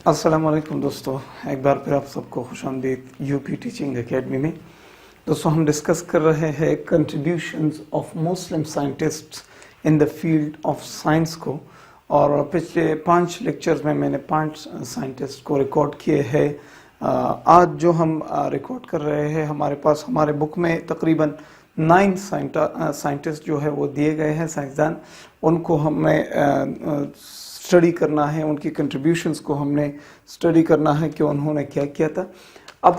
अस्सलाम वालेकुम दोस्तों, एक बार फिर आप सबको खुशामदीद यूपी टीचिंग एकेडमी में। दोस्तों, हम डिस्कस कर रहे हैं contributions of Muslim scientists in the field of science को। और पिछले 5 लेक्चर्स में मैंने 5 साइंटिस्ट को रिकॉर्ड किए हैं। आज जो हम रिकॉर्ड कर रहे हैं, हमारे पास हमारे बुक में तकरीबन 9 साइंटिस्ट जो है वो दिए गए हैं, साइंसदान। उनको हमें स्टडी करना है, उनकी कंट्रीब्यूशंस को हमने स्टडी करना है कि उन्होंने क्या किया था। अब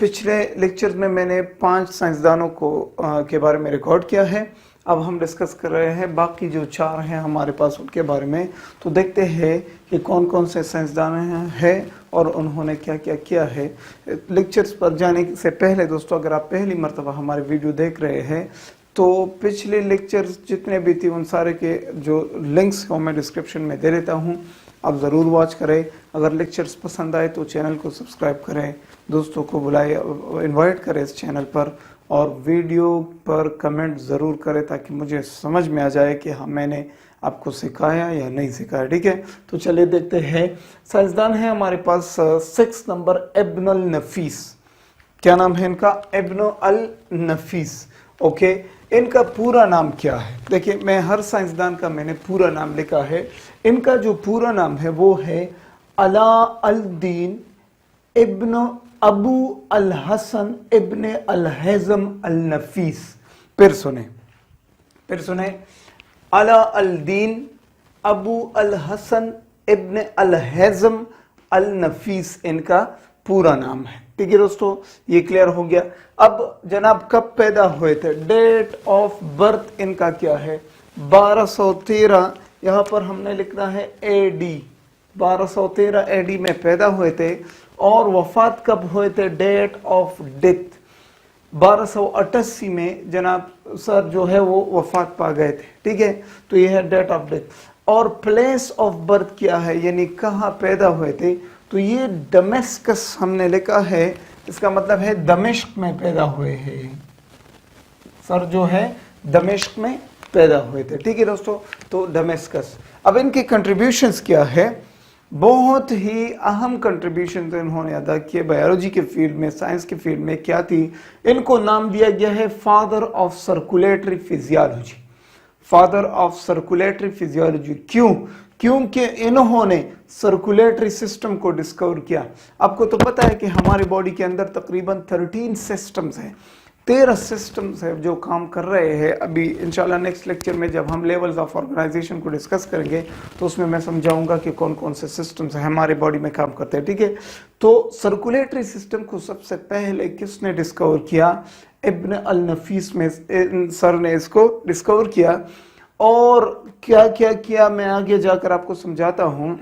पिछले लेक्चर्स में मैंने 5 साइंसदानों को के बारे में रिकॉर्ड किया है। अब हम डिस्कस कर रहे हैं बाकी जो 4 हैं हमारे पास, उनके बारे में। तो देखते हैं कि कौन कौन से साइंसदान हैं और उन्होंने क्या क्या किया है। लेक्चर्स पर जाने से पहले दोस्तों, अगर आप पहली मरतबा हमारे वीडियो देख रहे हैं तो पिछले लेक्चर्स जितने भी थी उन सारे के जो लिंक्स को मैं डिस्क्रिप्शन में दे देता हूं, आप ज़रूर वॉच करें। अगर लेक्चर्स पसंद आए तो चैनल को सब्सक्राइब करें, दोस्तों को बुलाए, इनवाइट करें इस चैनल पर, और वीडियो पर कमेंट ज़रूर करें ताकि मुझे समझ में आ जाए कि हाँ, मैंने आपको सिखाया या नहीं सिखाया। ठीक है, तो चलिए देखते हैं। साइंसदान है हमारे पास 6 नंबर इब्न अल नफीस। क्या नाम है इनका? इब्न अल नफीस। ओके, इनका पूरा नाम क्या है? देखिए, मैं हर साइंसदान का मैंने पूरा नाम लिखा है। इनका जो पूरा नाम है वो है अला अल दीन इब्न अबू अल हसन इब्न अल हैज़म अल नफीस। फिर सुने, अला अल दीन अबू अल हसन इब्न अल हैज़म अल नफीस इनका पूरा नाम है। ठीक है दोस्तों, ये क्लियर हो गया। अब जनाब कब पैदा हुए थे? डेट ऑफ बर्थ इनका क्या है? 1213, यहाँ पर हमने लिखना है एडी। 1213 एडी में पैदा हुए थे। और वफात कब हुए थे? डेट ऑफ डेथ 1288 में जनाब सर जो है वो वफात पा गए थे। ठीक है, तो ये है डेट ऑफ डेथ। और प्लेस ऑफ बर्थ क्या है, यानी कहाँ पैदा हुए थे? तो ये दमिश्कस हमने लिखा है, इसका मतलब है दमिश्क में पैदा हुए हैं। सर जो है दमिश्क में पैदा हुए थे। ठीक है दोस्तों, तो दमिश्कस। अब इनके कंट्रीब्यूशंस क्या है? बहुत ही अहम कंट्रीब्यूशन इन्होंने अदा किए बायोलॉजी के फील्ड में, साइंस के फील्ड में। क्या थी? इनको नाम दिया गया है father of circulatory physiology. Father of circulatory physiology क्यों? क्योंकि इन्होंने सर्कुलेटरी सिस्टम को डिस्कवर किया। आपको तो पता है कि हमारे बॉडी के अंदर तकरीबन 13 सिस्टम्स हैं, 13 सिस्टम्स है जो काम कर रहे हैं। अभी इंशाल्लाह नेक्स्ट लेक्चर में जब हम लेवल्स ऑफ ऑर्गेनाइजेशन को डिस्कस करेंगे तो उसमें मैं समझाऊंगा कि कौन कौन से सिस्टम्स हमारे बॉडी में काम करते हैं। ठीक है, तो सर्कुलेटरी सिस्टम को सबसे पहले किसने डिस्कवर किया? इब्न अल नफीस में सर ने इसको डिस्कवर किया। और क्या क्या किया मैं आगे जाकर आपको समझाता हूं।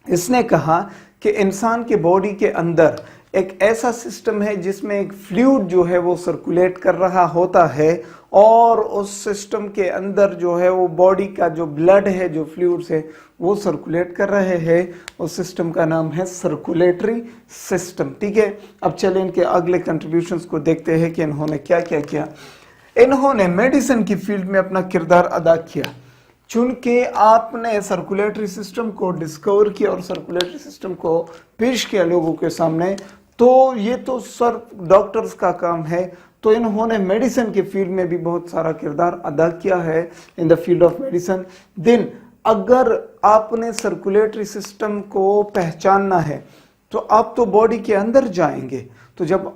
इसने कहा कि इंसान के बॉडी के अंदर एक ऐसा सिस्टम है जिसमें एक फ्लूइड जो है वो सर्कुलेट कर रहा होता है, और उस सिस्टम के अंदर जो है वो बॉडी का जो ब्लड है, जो फ्लूइड्स है, वो सर्कुलेट कर रहे हैं। उस सिस्टम का नाम है सर्कुलेटरी सिस्टम। ठीक है, अब चलें इनके अगले कंट्रीब्यूशंस को देखते हैं कि इन्होंने क्या क्या किया। इन्होंने मेडिसिन की फील्ड में अपना किरदार अदा किया। चूंकि आपने सर्कुलेटरी सिस्टम को डिस्कवर किया और सर्कुलेटरी सिस्टम को पेश किया लोगों के सामने, तो ये तो सर डॉक्टर्स का काम है। तो इन्होंने मेडिसिन के फील्ड में भी बहुत सारा किरदार अदा किया है, in the field of medicine. Then अगर आपने सर्कुलेटरी सिस्टम को पहचानना है तो आप तो बॉडी के अंदर जाएंगे। तो जब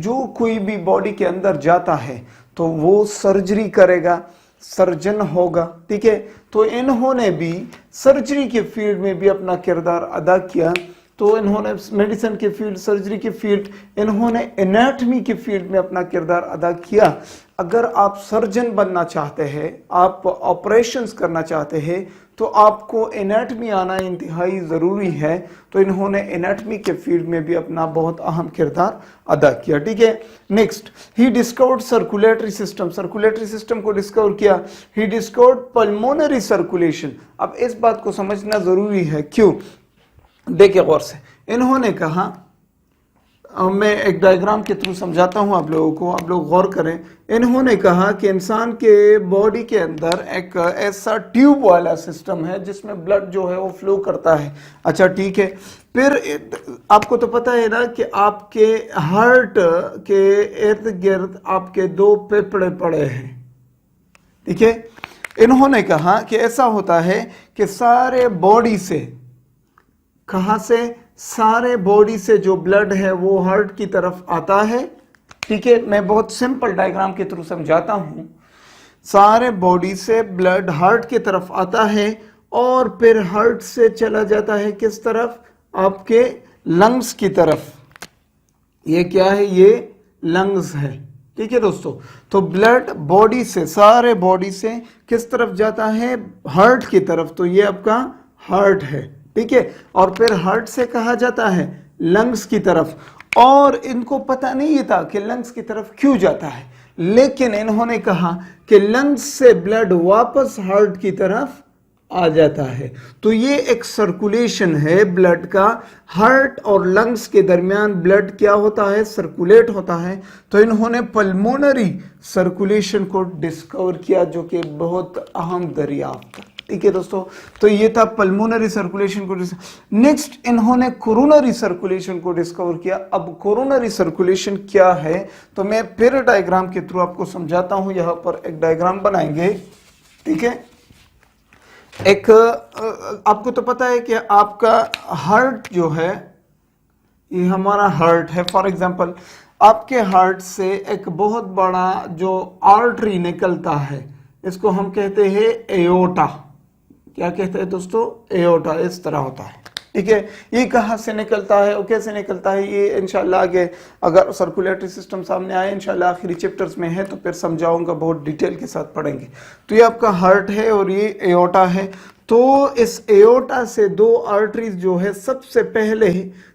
जो कोई भी बॉडी के अंदर जाता है तो वो सर्जरी करेगा, सर्जन होगा। ठीक है, तो इन्होंने भी सर्जरी के फील्ड में भी अपना किरदार अदा किया। तो इन्होंने मेडिसिन के फील्ड, सर्जरी के फील्ड, इन्होंने एनाटॉमी के फील्ड में अपना किरदार अदा किया। अगर आप सर्जन बनना चाहते हैं, आप ऑपरेशंस करना चाहते हैं, तो आपको एनाटॉमी आना इंतहाई ज़रूरी है। तो इन्होंने एनाटॉमी के फील्ड में भी अपना बहुत अहम किरदार अदा किया। ठीक है, next, he discovered circulatory system. Circulatory system को डिस्कवर किया। He discovered pulmonary circulation. अब इस बात को समझना ज़रूरी है। क्यों? देखिए गौर से, इन्होंने कहा मैं एक डायग्राम के थ्रू समझाता हूं आप लोगों को, आप लोग गौर करें। इन्होंने कहा कि इंसान के बॉडी के अंदर एक ऐसा ट्यूब वाला सिस्टम है जिसमें ब्लड जो है वो फ्लो करता है। अच्छा ठीक है, फिर आपको तो पता है ना कि आपके हार्ट के इर्द गिर्द आपके दो फेफड़े पड़े हैं, ठीक है। इन्होंने कहा कि ऐसा होता है कि सारे बॉडी से, कहां से, सारे बॉडी से जो ब्लड है वो हार्ट की तरफ आता है, ठीक है। मैं बहुत सिंपल डायग्राम के थ्रू समझाता हूं। सारे बॉडी से ब्लड हार्ट की तरफ आता है और फिर हार्ट से चला जाता है किस तरफ, आपके लंग्स की तरफ। ये क्या है, ये लंग्स है, ठीक है दोस्तों। तो ब्लड बॉडी से, सारे बॉडी से किस तरफ जाता है, हार्ट की तरफ। तो ये आपका हार्ट है, ठीक है। और फिर हार्ट से कहा जाता है लंग्स की तरफ। और इनको पता नहीं था कि लंग्स की तरफ क्यों जाता है, लेकिन इन्होंने कहा कि लंग्स से ब्लड वापस हार्ट की तरफ आ जाता है। तो ये एक सर्कुलेशन है ब्लड का, हार्ट और लंग्स के दरमियान ब्लड क्या होता है, सर्कुलेट होता है। तो इन्होंने पल्मोनरी सर्कुलेशन को डिस्कवर किया, जो कि बहुत अहम दरियाफ्त था, ठीक है दोस्तों। तो ये था पल्मोनरी सर्कुलेशन को। नेक्स्ट इन्होंने कोरोनरी सर्कुलेशन को डिस्कवर किया। अब कोरोनरी सर्कुलेशन क्या है, तो मैं फिर डायग्राम के थ्रू आपको समझाता हूं। यहां पर एक डायग्राम बनाएंगे, ठीक है। एक आपको तो पता है कि आपका हार्ट जो है, ये हमारा हार्ट है। फॉर एग्जांपल आपके हार्ट से एक बहुत बड़ा जो आर्टरी निकलता है, इसको हम कहते हैं एओर्टा। क्या कहते हैं दोस्तों, एओर्टा। इस तरह होता है, ठीक है। ये कहाँ से निकलता है और कैसे निकलता है, ये इंशाल्लाह आगे अगर सर्कुलेटरी सिस्टम सामने आए, इंशाल्लाह आखिरी चैप्टर्स में है तो फिर समझाऊंगा, बहुत डिटेल के साथ पढ़ेंगे। तो ये आपका हार्ट है और ये एओर्टा है। तो इस एओर्टा से दो आर्टरीज जो है सबसे पहले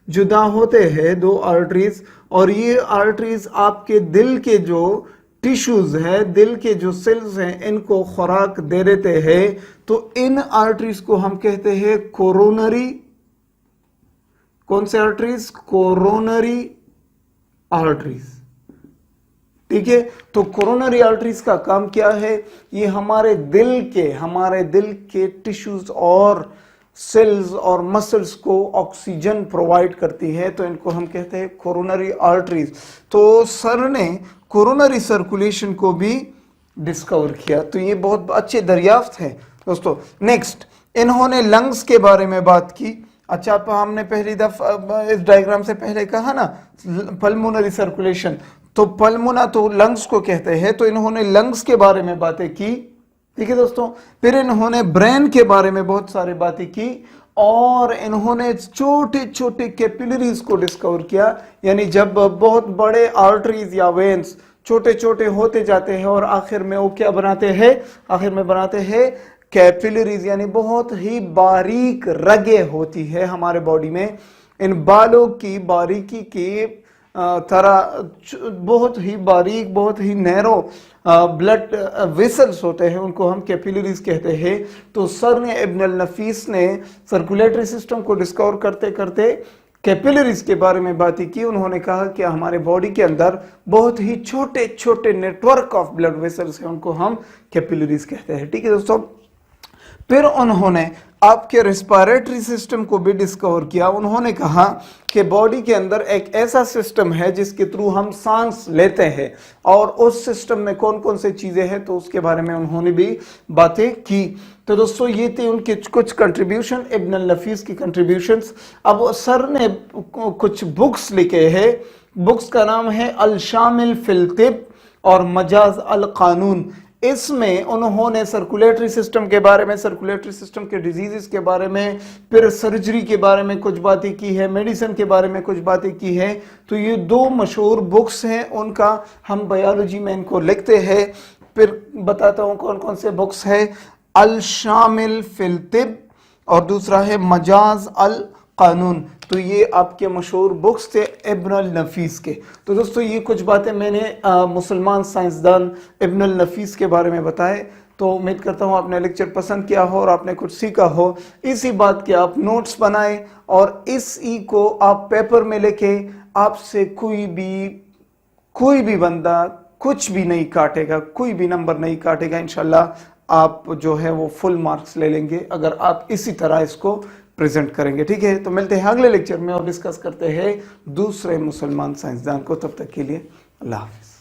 जुदा होते हैं, दो आर्टरीज। और ये आर्टरीज आपके दिल के जो टिश्यूज है, दिल के जो सेल्स हैं, इनको खुराक दे देते हैं। तो इन आर्टरीज को हम कहते हैं कोरोनरी, कौन से आर्टरीज, कोरोनरी आर्टरीज, ठीक है। तो कोरोनरी आर्टरीज का काम क्या है, ये हमारे दिल के टिश्यूज और सेल्स और मसल्स को ऑक्सीजन प्रोवाइड करती है। तो इनको हम कहते हैं कोरोनरी आर्टरीज। तो सर ने कोरोनरी सर्कुलेशन को भी डिस्कवर किया। तो ये बहुत अच्छे दरियाफ्त है दोस्तों। नेक्स्ट इन्होंने लंग्स के बारे में बात की। अच्छा, हमने पहली दफा इस डायग्राम से पहले कहा ना पल्मोनरी सर्कुलेशन, तो पल्मोना तो लंग्स को कहते हैं। तो इन्होंने लंग्स के बारे में बातें की, ठीक है दोस्तों। फिर इन्होंने ब्रेन के बारे में बहुत सारी बातें की और इन्होंने छोटे छोटे कैपिलरीज को डिस्कवर किया। यानी जब बहुत बड़े आर्टरीज या वेन्स छोटे छोटे होते जाते हैं और आखिर में वो क्या बनाते हैं, आखिर में बनाते हैं कैपिलरीज, यानी बहुत ही बारीक रगें होती है हमारे बॉडी में। इन बालों की बारीकी की तरह बहुत ही बारीक, बहुत ही नैरो ब्लड वेसल्स होते हैं, उनको हम कैपिलरीज कहते हैं। तो सर ने, इब्न अल नफीस ने सर्कुलेटरी सिस्टम को डिस्कवर करते करते कैपिलरीज के बारे में बात की। उन्होंने कहा कि हमारे बॉडी के अंदर बहुत ही छोटे छोटे नेटवर्क ऑफ ब्लड वेसल्स हैं, उनको हम कैपिलरीज कहते हैं, ठीक है दोस्तों। फिर उन्होंने आपके रेस्पिरेटरी सिस्टम को भी डिस्कवर किया। उन्होंने कहा कि बॉडी के अंदर एक ऐसा सिस्टम है जिसके थ्रू हम सांस लेते हैं और उस सिस्टम में कौन कौन से चीजें हैं, तो उसके बारे में उन्होंने भी बातें की। तो दोस्तों ये थी उनके कुछ कंट्रीब्यूशन, इब्न अल नफीस की कंट्रीब्यूशंस। अब सर ने कुछ बुक्स लिखे हैं। बुक्स का नाम है अल शामिल फिल तिब और मजाज अल कानून। इसमें उन्होंने सर्कुलेटरी सिस्टम के बारे में, सर्कुलेटरी सिस्टम के डिजीजेस के बारे में, फिर सर्जरी के बारे में कुछ बातें की है, मेडिसिन के बारे में कुछ बातें की है। तो ये दो मशहूर बुक्स हैं उनका, हम बायोलॉजी में इनको लिखते हैं। फिर बताता हूँ कौन कौन से बुक्स है। अल शामिल फिल तिब और दूसरा है मजाज अल कानून। तो ये आपके मशहूर बुक्स थे इब्न अल नफीस के। तो दोस्तों ये कुछ बातें मैंने मुसलमान साइंसदान इब्न अल नफीस के बारे में बताए। तो उम्मीद करता हूँ आपने लेक्चर पसंद किया हो और आपने कुछ सीखा हो। इसी बात के आप नोट्स बनाएं और इसी को आप पेपर में लेके आपसे कोई भी बंदा कुछ भी नहीं काटेगा, कोई भी नंबर नहीं काटेगा। इंशाल्लाह आप जो है वो फुल मार्क्स ले लेंगे अगर आप इसी तरह इसको प्रेजेंट करेंगे। ठीक है, तो मिलते हैं अगले लेक्चर में और डिस्कस करते हैं दूसरे मुसलमान साइंसदान को। तब तक के लिए अल्लाह हाफिज।